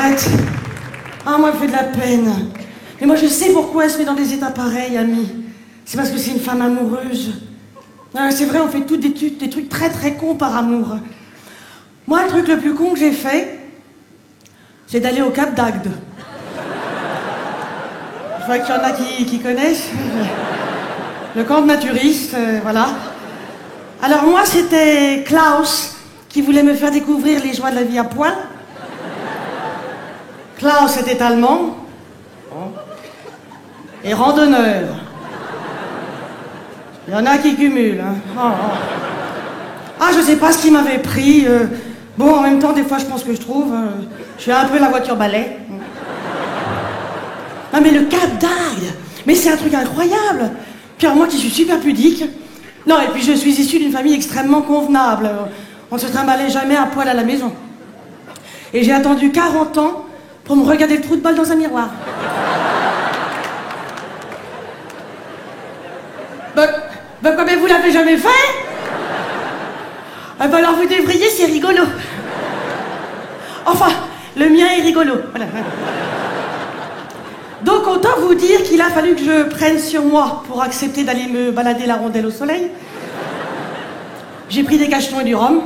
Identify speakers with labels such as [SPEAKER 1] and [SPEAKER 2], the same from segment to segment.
[SPEAKER 1] arrête. Ah, moi, elle fait de la peine. Mais moi, je sais pourquoi elle se met dans des états pareils, Ami. C'est parce que c'est une femme amoureuse. Ah, c'est vrai, on fait tous des trucs très très cons par amour. Moi, le truc le plus con que j'ai fait, c'est d'aller au Cap d'Agde. Je vois qu'il y en a qui connaissent. Le camp de naturistes, voilà. Alors moi, c'était Klaus qui voulait me faire découvrir les joies de la vie à poil. Klaus était allemand et randonneur. Il y en a qui cumulent. Hein. Oh, oh. Ah, je sais pas ce qui m'avait pris. Bon, en même temps, des fois, je pense que je trouve. Je suis un peu la voiture balai. Ah, mais le Cap d'Agde, mais c'est un truc incroyable. Puis alors, moi qui suis super pudique. Non, et puis je suis issue d'une famille extrêmement convenable. On ne se trimballait jamais à poil à la maison. Et j'ai attendu 40 ans pour me regarder le trou de balle dans un miroir. Ben quoi, mais vous l'avez jamais fait? Ah ben alors vous devriez, c'est rigolo. Enfin, le mien est rigolo. Voilà. Donc autant vous dire qu'il a fallu que je prenne sur moi pour accepter d'aller me balader la rondelle au soleil. J'ai pris des cachetons et du rhum.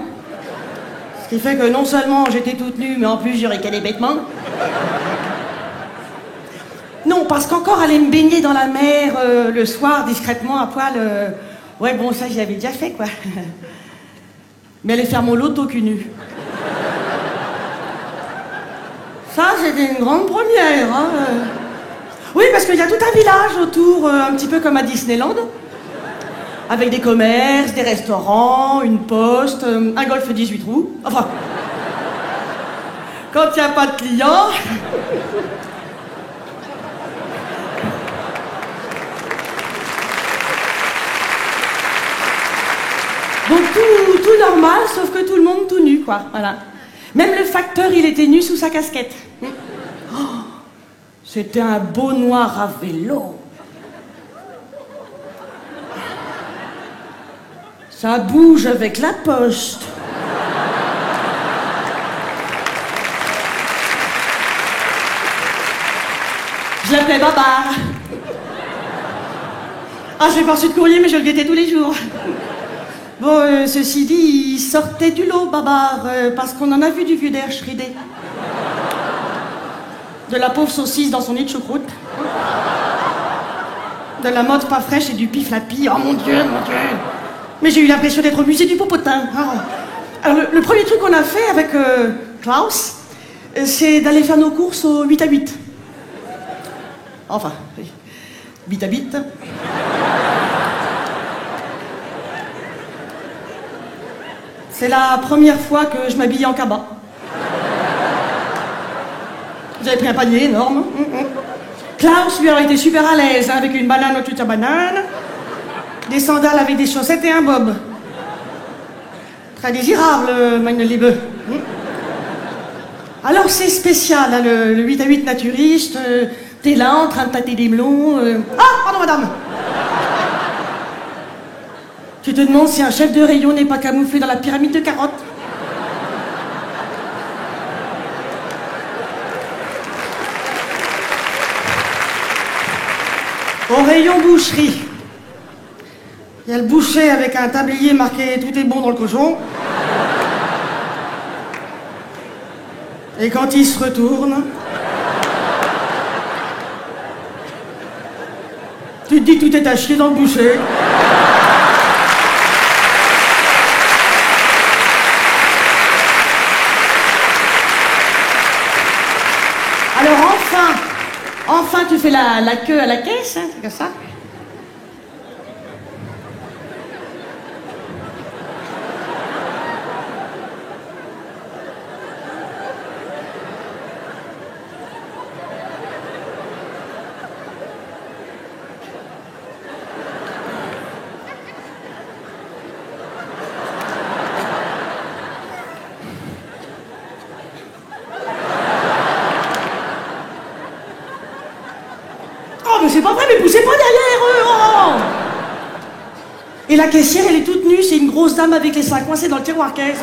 [SPEAKER 1] Ce qui fait que non seulement j'étais toute nue, mais en plus j'ai ricané bêtement. Non, parce qu'encore aller me baigner dans la mer le soir, discrètement, à poil... Ouais, bon, ça, j'y avais déjà fait, quoi. Mais aller faire mon loto cul nu. Ça, c'était une grande première, hein. Oui, parce qu'il y a tout un village autour, un petit peu comme à Disneyland. Avec des commerces, des restaurants, une poste, un golf 18 trous. Enfin... Quand il n'y a pas de clients... Donc tout normal, sauf que tout le monde tout nu, quoi, voilà. Même le facteur, il était nu sous sa casquette. Oh, c'était un beau noir à vélo. Ça bouge avec la poste. Je l'appelais Babar. Ah, je l'ai pas reçu de courrier, mais je le guettais tous les jours. Bon, ceci dit, il sortait du lot, Babar, parce qu'on en a vu du vieux d'air shreddé. De la pauvre saucisse dans son nid de choucroute. De la mode pas fraîche et du pif-lapi. Oh mon Dieu, mon Dieu. Mais j'ai eu l'impression d'être au musée du Popotin. Oh. Alors, le premier truc qu'on a fait avec Klaus, c'est d'aller faire nos courses au 8 à 8. Enfin, 8 à 8. C'est la première fois que je m'habillais en cabas. J'avais pris un panier énorme. Klaus, lui, aurait été super à l'aise, hein, avec une banane au-dessus de sa banane, des sandales avec des chaussettes et un bob. Très désirable, meine Liebe. Alors, c'est spécial, hein, le 8 à 8 naturiste. T'es là, en train de tâter des melons. Ah, pardon, madame. Tu te demandes si un chef de rayon n'est pas camouflé dans la pyramide de carottes. Au rayon boucherie, il y a le boucher avec un tablier marqué « Tout est bon dans le cochon ». Et quand il se retourne, tu te dis que tout est à chier dans le boucher. Alors enfin tu fais la queue à la caisse, hein, c'est comme ça. Mais c'est pas vrai, mais poussez pas derrière eux, oh. Et la caissière, elle est toute nue, c'est une grosse dame avec les seins coincés dans le tiroir caisse.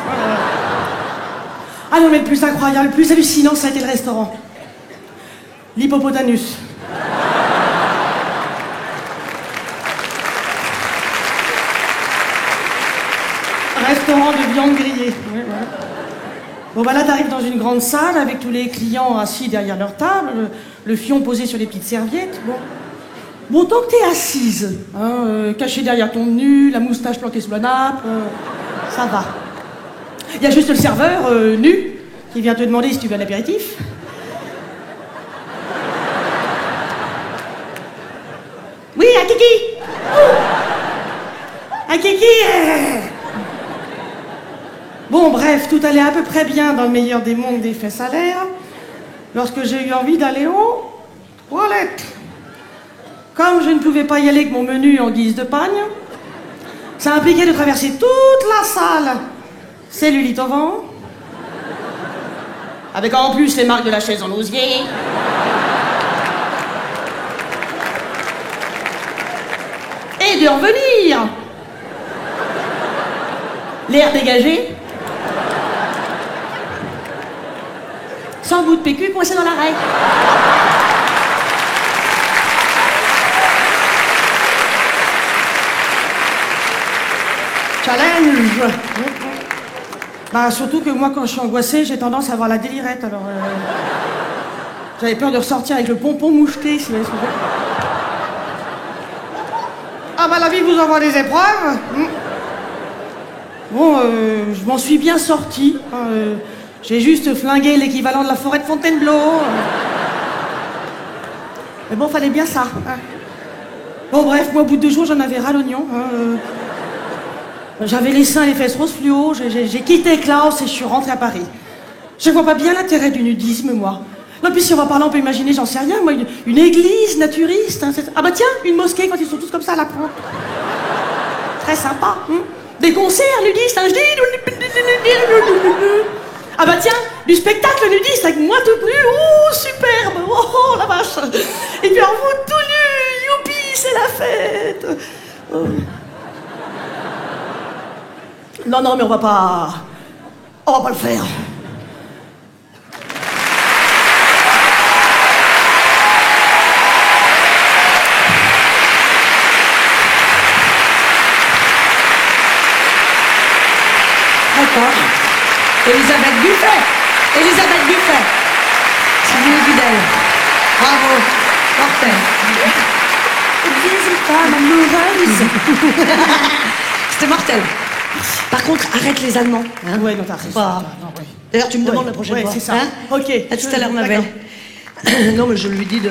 [SPEAKER 1] Ah non, mais le plus incroyable, le plus hallucinant, ça a été le restaurant. L'hippopotamus. Restaurant de viande grillée. Ouais, ouais. Bon, bah là, t'arrives dans une grande salle avec tous les clients assis derrière leur table, le fion posé sur les petites serviettes. Bon, tant que t'es assise, hein, cachée derrière ton nu, la moustache planquée sous la nappe, ça va. Il y a juste le serveur, nu, qui vient te demander si tu veux un apéritif. Oui, un kiki. Un kiki. Bon, bref, tout allait à peu près bien dans le meilleur des mondes des faits salaires, lorsque j'ai eu envie d'aller aux toilettes. Comme je ne pouvais pas y aller avec mon menu en guise de pagne, ça impliquait de traverser toute la salle, cellulite au vent, avec en plus les marques de la chaise en osier. Et de revenir. L'air dégagé. Sans bout de PQ coincé dans l'arrêt. Challenge. Bah surtout que moi quand je suis angoissée, j'ai tendance à avoir la délirette, alors j'avais peur de ressortir avec le pompon moucheté, si vous voyez ce que je veux dire. Ah bah la vie vous envoie des épreuves. Bon, je m'en suis bien sortie. J'ai juste flingué l'équivalent de la forêt de Fontainebleau. Mais bon, fallait bien ça. Hein. Bon, bref, moi, au bout de 2 jours, j'en avais ras l'oignon. J'avais les seins et les fesses rose fluo. J'ai quitté Klaus et je suis rentrée à Paris. Je vois pas bien l'intérêt du nudisme, moi. Non, puis si on va parler, on peut imaginer, j'en sais rien, moi, une église naturiste. Hein, ah bah tiens, une mosquée quand ils sont tous comme ça à la pointe. Très sympa. Hein. Des concerts nudistes, hein, je dis. Ah bah tiens, du spectacle nudiste avec moi toute nue, oh superbe, oh la vache. Et puis alors vous tout nu, youpi, c'est la fête. Oh. Non, mais on va pas le faire.
[SPEAKER 2] D'accord. Elisabeth Buffet. Sylvie Guidel. Bravo. Parfait. C'était mortel. Par contre, arrête les Allemands. Hein.
[SPEAKER 1] Ouais, non, t'as raison.
[SPEAKER 2] Ouais. D'ailleurs, tu me demandes la prochaine fois.
[SPEAKER 1] C'est ça.
[SPEAKER 2] Hein,
[SPEAKER 1] ok.
[SPEAKER 2] À tout à l'heure, ma belle. Non, mais je lui dis de...